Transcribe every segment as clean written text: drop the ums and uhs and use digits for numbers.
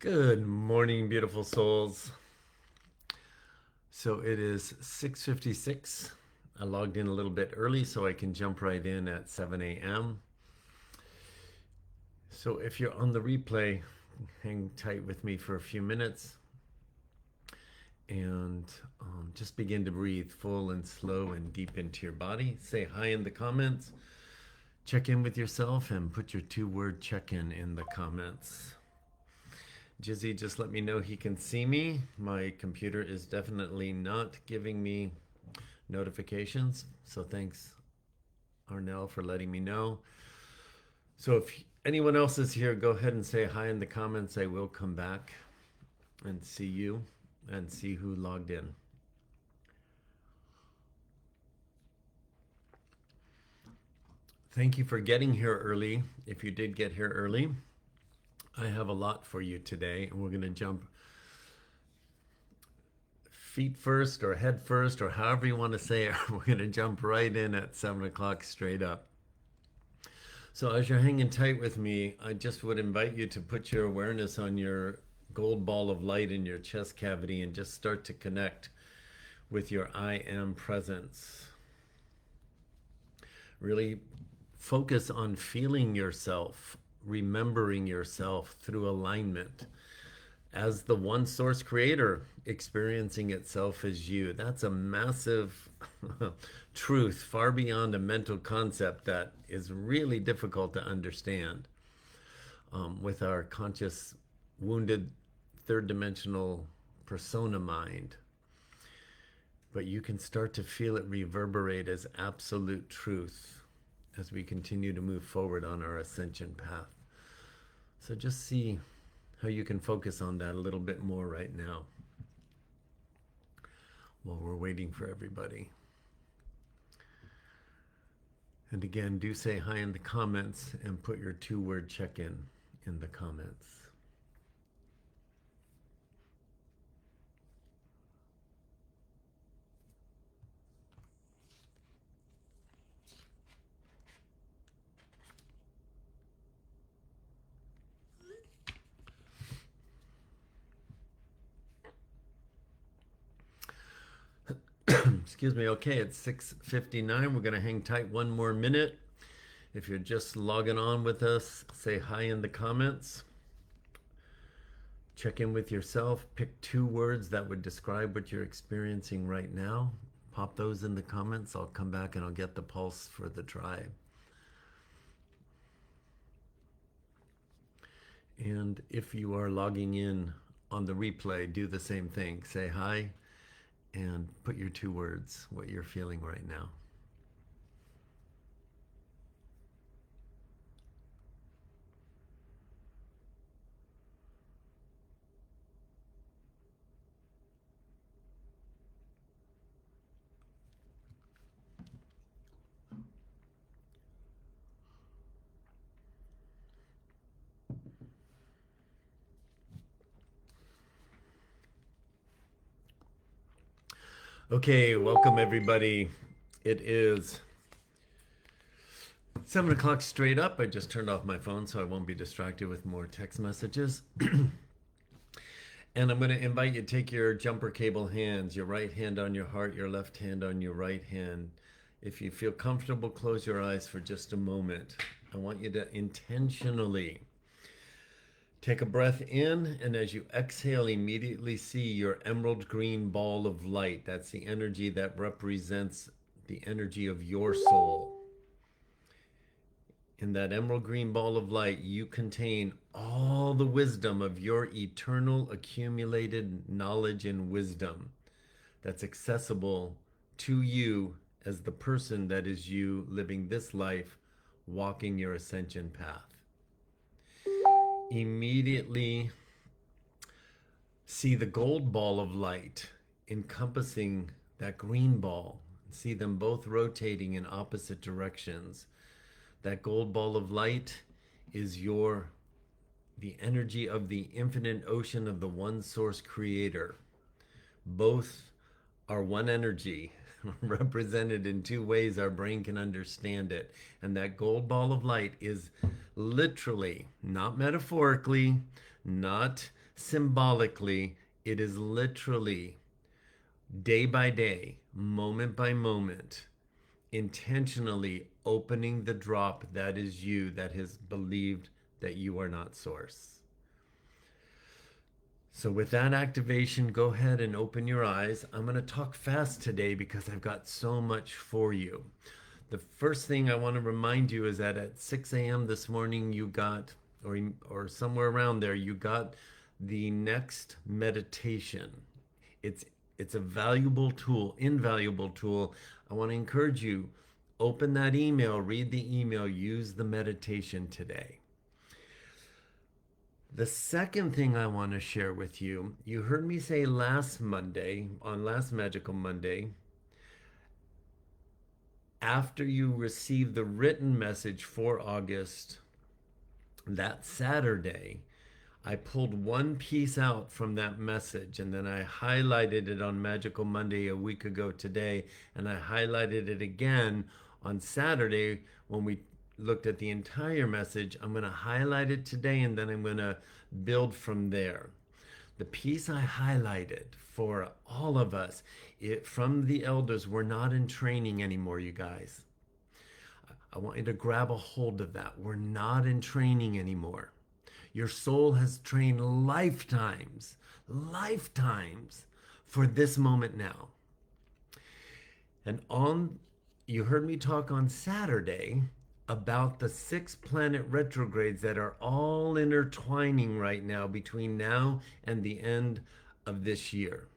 Good morning, beautiful souls. So it is 6:56. I logged in a little bit early so I can jump right in at 7 a.m. So if you're on the replay, hang tight with me for a few minutes and just begin to breathe full and slow and deep into your body. Say hi in the comments. Check in with yourself and put your two-word check-in in the comments. Jizzy just let me know he can see me. My computer is definitely not giving me notifications. So thanks, Arnell, for letting me know. So if anyone else is here, go ahead and say hi in the comments. I will come back and see you and see who logged in. Thank you for getting here early. If you did get here early, I have a lot for you today, and we're going to jump feet first or head first or however you want to say it. We're going to jump right in at 7 o'clock straight up. So as you're hanging tight with me, I just would invite you to put your awareness on your gold ball of light in your chest cavity and just start to connect with your I am presence. Really focus on feeling yourself, remembering yourself through alignment as the one source creator experiencing itself as you. That's a massive truth far beyond a mental concept that is really difficult to understand with our conscious, wounded, third dimensional persona mind. But you can start to feel it reverberate as absolute truth as we continue to move forward on our ascension path. So just see how you can focus on that a little bit more right now while we're waiting for everybody. And again, do say hi in the comments and put your two-word check-in in the comments. Excuse me. Okay, it's 6:59. We're going to hang tight one more minute. If you're just logging on with us, say hi in the comments. Check in with yourself. Pick two words that would describe what you're experiencing right now. Pop those in the comments. I'll come back and I'll get the pulse for the tribe. And if you are logging in on the replay, do the same thing. Say hi and put your two words, what you're feeling right now. Okay, welcome everybody. It is 7 o'clock straight up. I just turned off my phone so I won't be distracted with more text messages. And I'm going to invite you to take your jumper cable hands, your right hand on your heart, your left hand on your right hand. If you feel comfortable, close your eyes for just a moment. I want you to intentionally take a breath in, and as you exhale, immediately see your emerald green ball of light. That's the energy that represents the energy of your soul. In that emerald green ball of light, you contain all the wisdom of your eternal accumulated knowledge and wisdom that's accessible to you as the person that is you living this life, walking your ascension path. Immediately see the gold ball of light encompassing that green ball. See them both rotating in opposite directions. That gold ball of light is the energy of the infinite ocean of the one source creator. Both are one energy represented in two ways our brain can understand it. And that gold ball of light is literally, not metaphorically, not Symbolically, it is literally day by day, moment by moment, intentionally opening the drop that is you that has believed that you are not source. So, with that activation, go ahead and open your eyes. I'm going to talk fast today because I've got so much for you. The first thing I want to remind you is that at 6 a.m. this morning, you got, or somewhere around there, you got the next meditation. It's it's a valuable tool, invaluable tool. I want to encourage you, open that email, read the email, use the meditation today. The second thing I want to share with you, you heard me say last Monday, on last Magical Monday, after you receive the written message for August, that Saturday, I pulled one piece out from that message and then I highlighted it on Magical Monday a week ago today, and I highlighted it again on Saturday when we looked at the entire message. I'm going to highlight it today and then I'm going to build from there. The piece I highlighted for all of us, from the elders, we're not in training anymore, you guys. I want you to grab a hold of that. We're not in training anymore. Your soul has trained lifetimes for this moment now. And you heard me talk on Saturday about the 6 planet retrogrades that are all intertwining right now between now and the end of this year.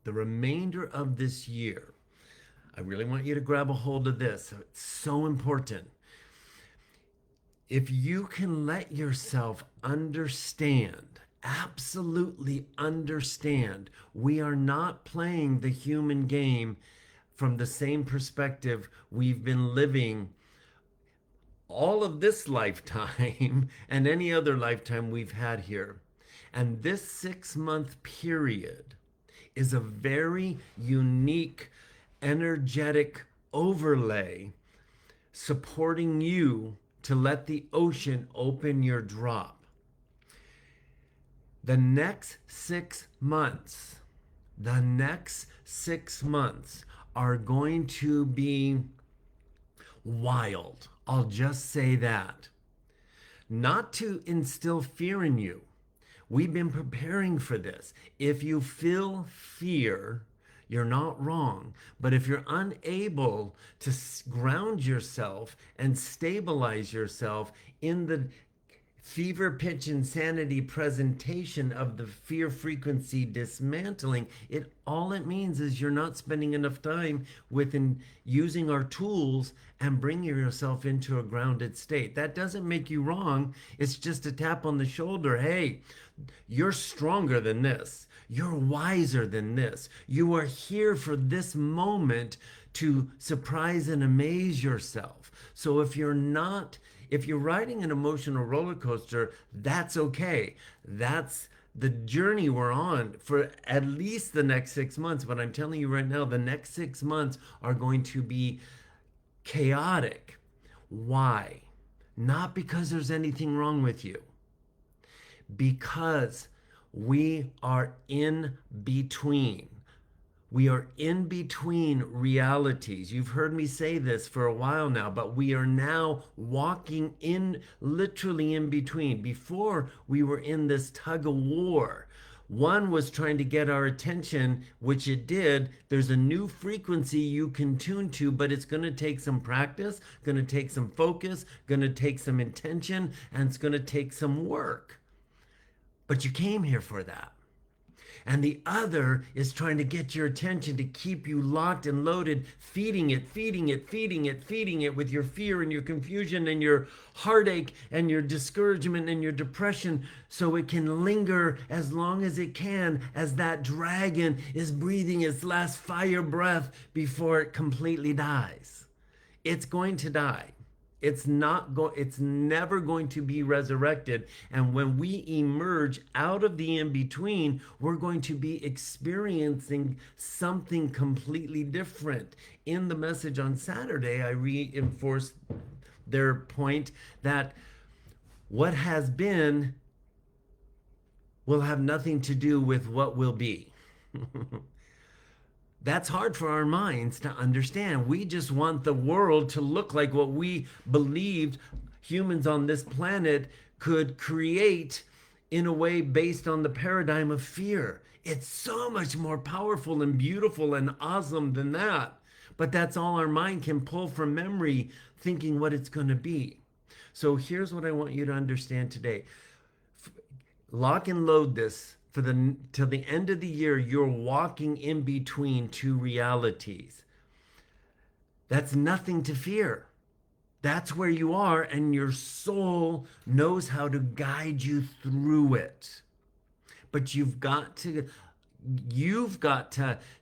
The remainder of this year, I really want you to grab a hold of this. It's so important. If you can let yourself understand, absolutely understand, we are not playing the human game from the same perspective we've been living all of this lifetime and any other lifetime we've had here. And this 6-month period is a very unique, energetic overlay supporting you to let the ocean open your drop. The next 6 months, are going to be wild. I'll just say that. Not to instill fear in you. We've been preparing for this. If you feel fear, you're not wrong. But if you're unable to ground yourself and stabilize yourself in the fever pitch insanity presentation of the fear frequency dismantling, all it means is you're not spending enough time within using our tools and bringing yourself into a grounded state. That doesn't make you wrong. It's just a tap on the shoulder. Hey, you're stronger than this. You're wiser than this. You are here for this moment to surprise and amaze yourself. So if you're riding an emotional roller coaster, that's okay. That's the journey we're on for at least the next 6 months. But I'm telling you right now, the next 6 months are going to be chaotic. Why? Not because there's anything wrong with you. Because we are in between. We are in between realities. You've heard me say this for a while now, but we are now walking literally in between. Before, we were in this tug of war. One was trying to get our attention, which it did. There's a new frequency you can tune to, but it's going to take some practice, going to take some focus, going to take some intention, and it's going to take some work. But you came here for that. And the other is trying to get your attention to keep you locked and loaded, feeding it with your fear and your confusion and your heartache and your discouragement and your depression, so it can linger as long as it can, as that dragon is breathing its last fire breath before it completely dies. It's going to die. It's never going to be resurrected. And when we emerge out of the in-between, we're going to be experiencing something completely different. In the message on Saturday, I reinforced their point that what has been will have nothing to do with what will be. That's hard for our minds to understand. We just want the world to look like what we believed humans on this planet could create in a way based on the paradigm of fear. It's so much more powerful and beautiful and awesome than that. But that's all our mind can pull from memory, thinking what it's going to be. So here's what I want you to understand today. Lock and load this for the till the end of the year. You're walking in between two realities. That's nothing to fear. That's where you are, and your soul knows how to guide you through it. But you've got to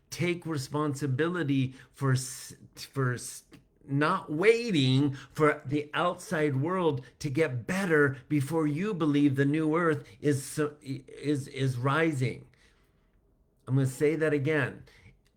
take responsibility for not waiting for the outside world to get better before you believe the new earth is rising. I'm going to say that again.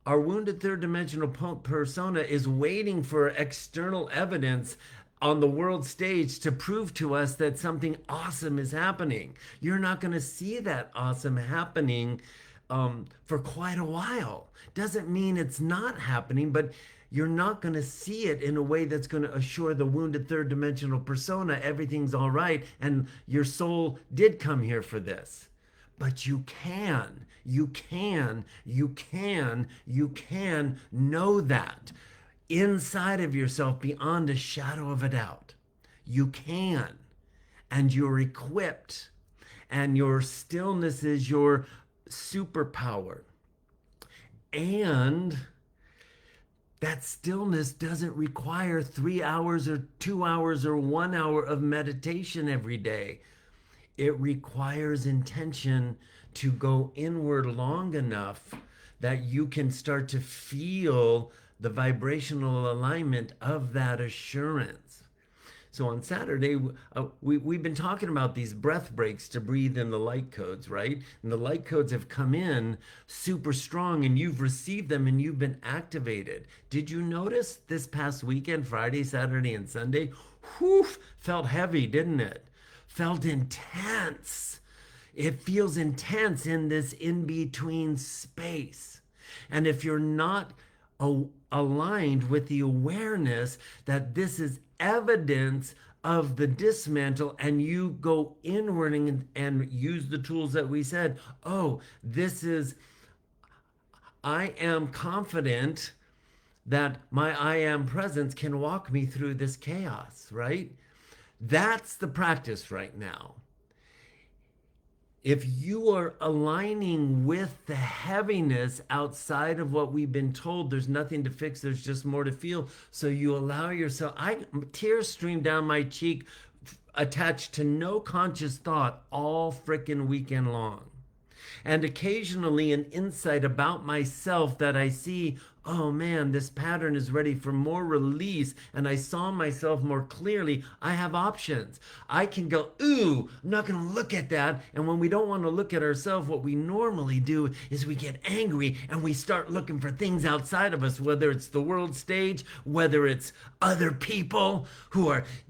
Our wounded third dimensional persona is waiting for external evidence on the world stage to prove to us that something awesome is happening. You're not going to see that awesome happening for quite a while. Doesn't mean it's not happening, but you're not going to see it in a way that's going to assure the wounded third dimensional persona everything's all right and your soul did come here for this. But you can know that inside of yourself beyond a shadow of a doubt. You can, and you're equipped, and your stillness is your superpower. And that stillness doesn't require 3 hours or 2 hours or 1 hour of meditation every day. It requires intention to go inward long enough that you can start to feel the vibrational alignment of that assurance. So on Saturday, we've been talking about these breath breaks to breathe in the light codes, right? And the light codes have come in super strong and you've received them and you've been activated. Did you notice this past weekend, Friday, Saturday, and Sunday? Whew, felt heavy, didn't it? Felt intense. It feels intense in this in-between space. And if you're not aligned with the awareness that this is evidence of the dismantle and you go inward and use the tools that we said, oh, I am confident that my I am presence can walk me through this chaos, right? That's the practice right now. If you are aligning with the heaviness outside of what we've been told, there's nothing to fix, there's just more to feel. So you allow yourself, tears stream down my cheek attached to no conscious thought all frickin' weekend long. And occasionally an insight about myself that I see, oh man, this pattern is ready for more release, and I saw myself more clearly. I have options. I can go, ooh, I'm not going to look at that. And when we don't want to look at ourselves, what we normally do is we get angry and we start looking for things outside of us, whether it's the world stage, whether it's other people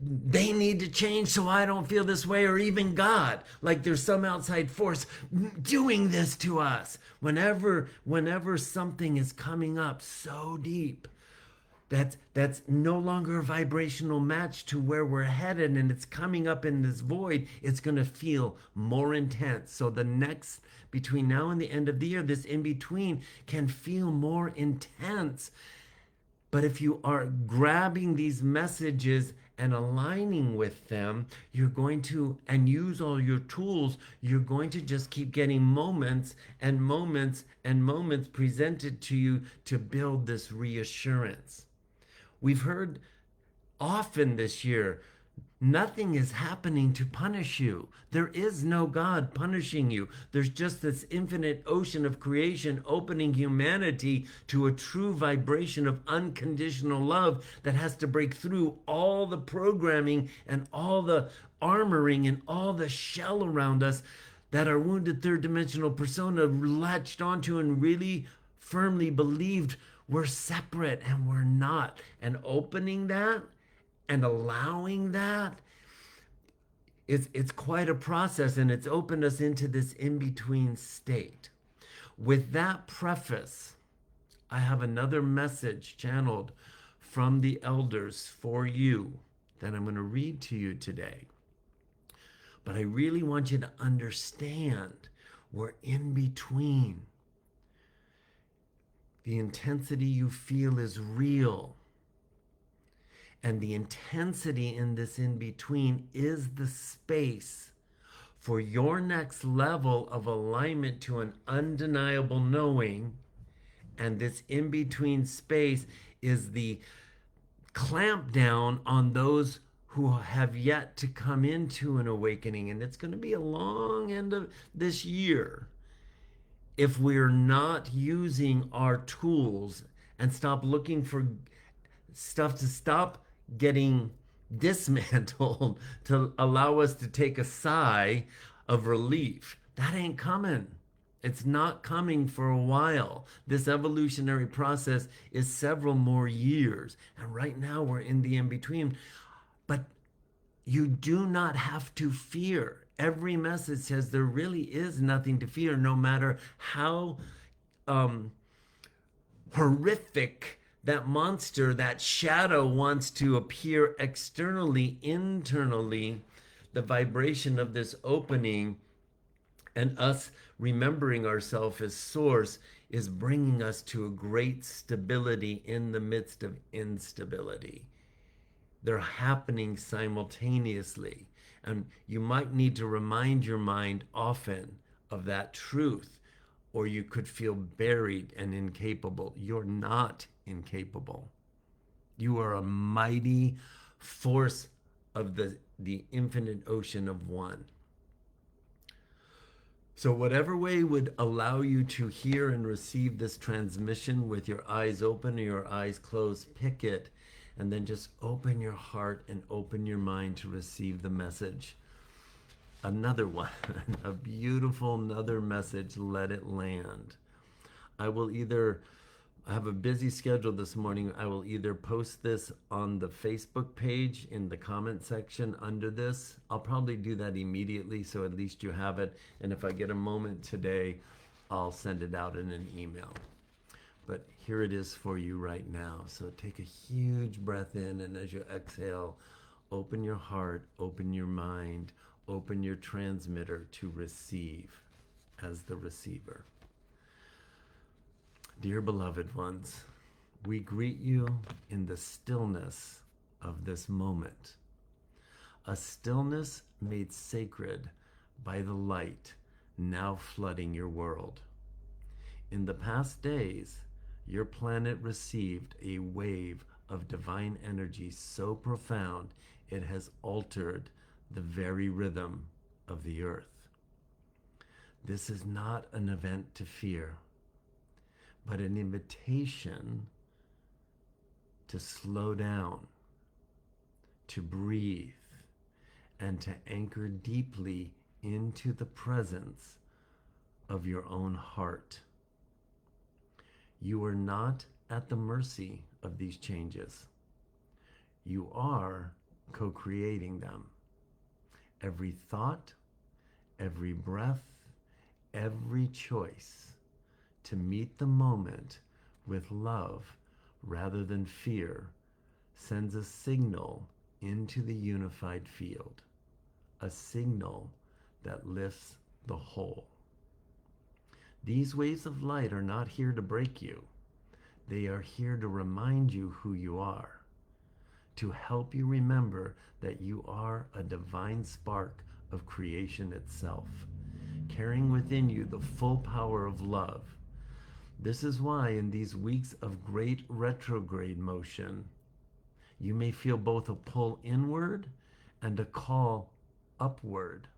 they need to change so I don't feel this way, or even God, like there's some outside force doing this to us. Whenever something is coming up so deep, that's no longer a vibrational match to where we're headed, and it's coming up in this void, it's going to feel more intense. So between now and the end of the year, this in between can feel more intense. But if you are grabbing these messages and aligning with them, you're going to, and use all your tools, you're going to just keep getting moments and moments and moments presented to you to build this reassurance. We've heard often this year, nothing is happening to punish you. There is no God punishing you. There's just this infinite ocean of creation opening humanity to a true vibration of unconditional love that has to break through all the programming and all the armoring and all the shell around us that our wounded third dimensional persona latched onto and really firmly believed we're separate, and we're not. And opening that and allowing that, it's quite a process, and it's opened us into this in-between state. With that preface, I have another message channeled from the elders for you that I'm going to read to you today. But I really want you to understand we're in between. The intensity you feel is real. And the intensity in this in between is the space for your next level of alignment to an undeniable knowing. And this in between space is the clamp down on those who have yet to come into an awakening. And it's going to be a long end of this year if we're not using our tools and stop looking for stuff to stop getting dismantled to allow us to take a sigh of relief. That ain't coming. It's not coming for a while. This evolutionary process is several more years. And right now we're in the in between. But you do not have to fear. Every message says there really is nothing to fear, no matter how horrific that monster, that shadow wants to appear externally, internally. The vibration of this opening and us remembering ourselves as source is bringing us to a great stability in the midst of instability. They're happening simultaneously. And you might need to remind your mind often of that truth, or you could feel buried and incapable. You're not incapable. You are a mighty force of the infinite ocean of one. So whatever way would allow you to hear and receive this transmission with your eyes open or your eyes closed, pick it, and then just open your heart and open your mind to receive the message. Another one, a beautiful another message, let it land. I have a busy schedule this morning. I will either post this on the Facebook page in the comment section under this. I'll probably do that immediately, so at least you have it. And if I get a moment today, I'll send it out in an email. But here it is for you right now. So take a huge breath in, and as you exhale, open your heart, open your mind, open your transmitter to receive as the receiver. Dear beloved ones, we greet you in the stillness of this moment, a stillness made sacred by the light now flooding your world. In the past days, your planet received a wave of divine energy so profound it has altered the very rhythm of the earth. This is not an event to fear, but an invitation to slow down, to breathe, and to anchor deeply into the presence of your own heart. You are not at the mercy of these changes. You are co-creating them. Every thought, every breath, every choice to meet the moment with love rather than fear sends a signal into the unified field, a signal that lifts the whole. These waves of light are not here to break you. They are here to remind you who you are, to help you remember that you are a divine spark of creation itself, carrying within you the full power of love. This is why in these weeks of great retrograde motion, you may feel both a pull inward and a call upward.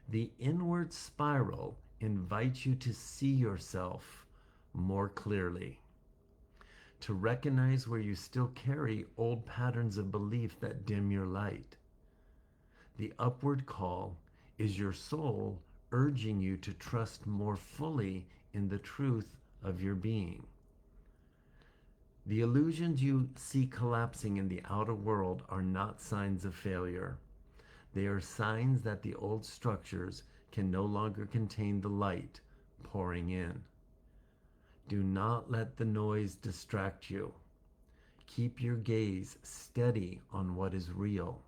The inward spiral invites you to see yourself more clearly, to recognize where you still carry old patterns of belief that dim your light. The upward call is your soul urging you to trust more fully in the truth of your being. The illusions you see collapsing in the outer world are not signs of failure. They are signs that the old structures can no longer contain the light pouring in. Do not let the noise distract you. Keep your gaze steady on what is real.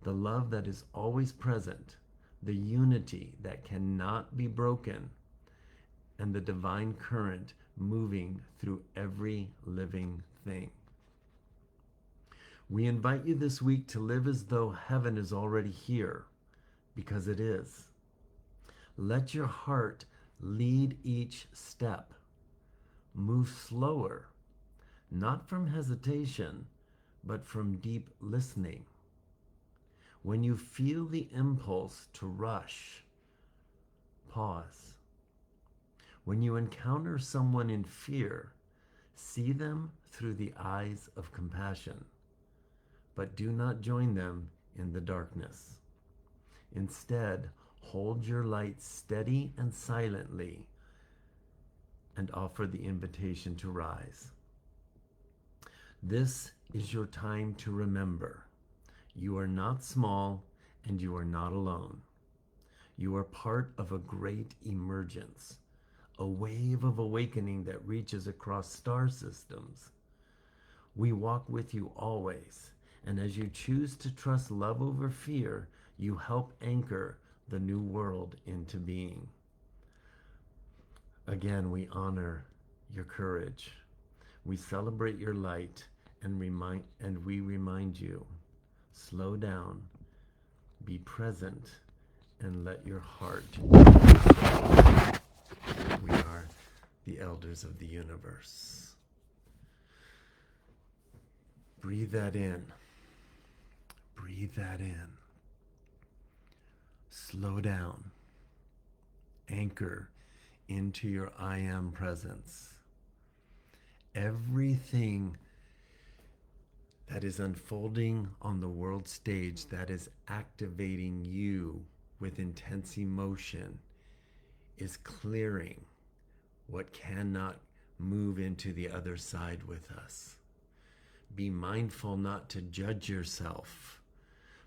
The love that is always present, the unity that cannot be broken, and the divine current moving through every living thing. We invite you this week to live as though heaven is already here, because it is. Let your heart lead each step. Move slower, not from hesitation, but from deep listening. When you feel the impulse to rush, pause. When you encounter someone in fear, see them through the eyes of compassion, but do not join them in the darkness. Instead, hold your light steady and silently and offer the invitation to rise. This is your time to remember. You are not small and you are not alone. You are part of a great emergence, a wave of awakening that reaches across star systems. We walk with you always, and as you choose to trust love over fear, you help anchor the new world into being. Again, we honor your courage. We celebrate your light and we remind you, slow down, be present, and let your heart. We are the elders of the universe. Breathe that in. Breathe that in. Slow down. Anchor into your I am presence. Everything that is unfolding on the world stage that is activating you with intense emotion is clearing what cannot move into the other side with us. Be mindful not to judge yourself,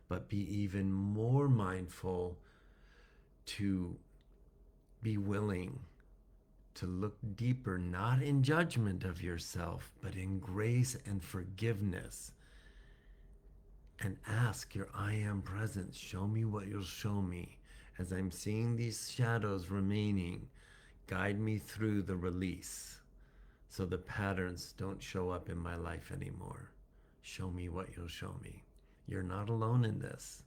but be even more mindful to be willing to look deeper, not in judgment of yourself, but in grace and forgiveness. And ask your I am presence, show me what you'll show me. As I'm seeing these shadows remaining, guide me through the release so the patterns don't show up in my life anymore. Show me what you'll show me. You're not alone in this.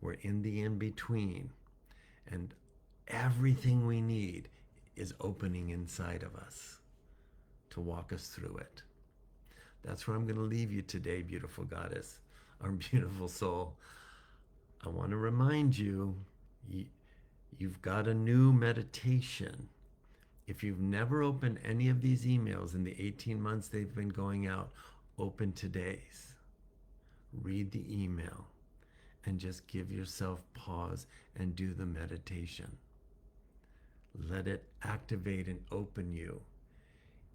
We're in the in-between, and everything we need is opening inside of us to walk us through it. That's where I'm going to leave you today, beautiful goddess, our beautiful soul. I want to remind you, you've got a new meditation. If you've never opened any of these emails in the 18 months they've been going out, open today's. Read the email and just give yourself pause and do the meditation. Let it activate and open you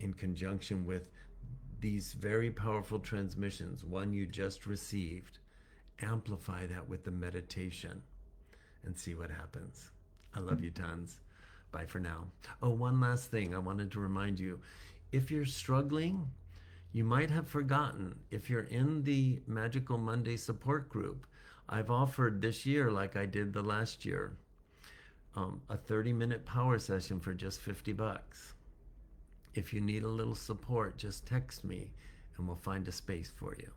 in conjunction with these very powerful transmissions, one you just received. Amplify that with the meditation and see what happens. I love you tons. Bye for now. Oh, one last thing I wanted to remind you. If you're struggling, you might have forgotten, if you're in the Magical Monday support group, I've offered this year, like I did the last year, a 30-minute power session for just $50. If you need a little support, just text me and we'll find a space for you.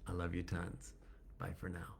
I love you tons. Bye for now.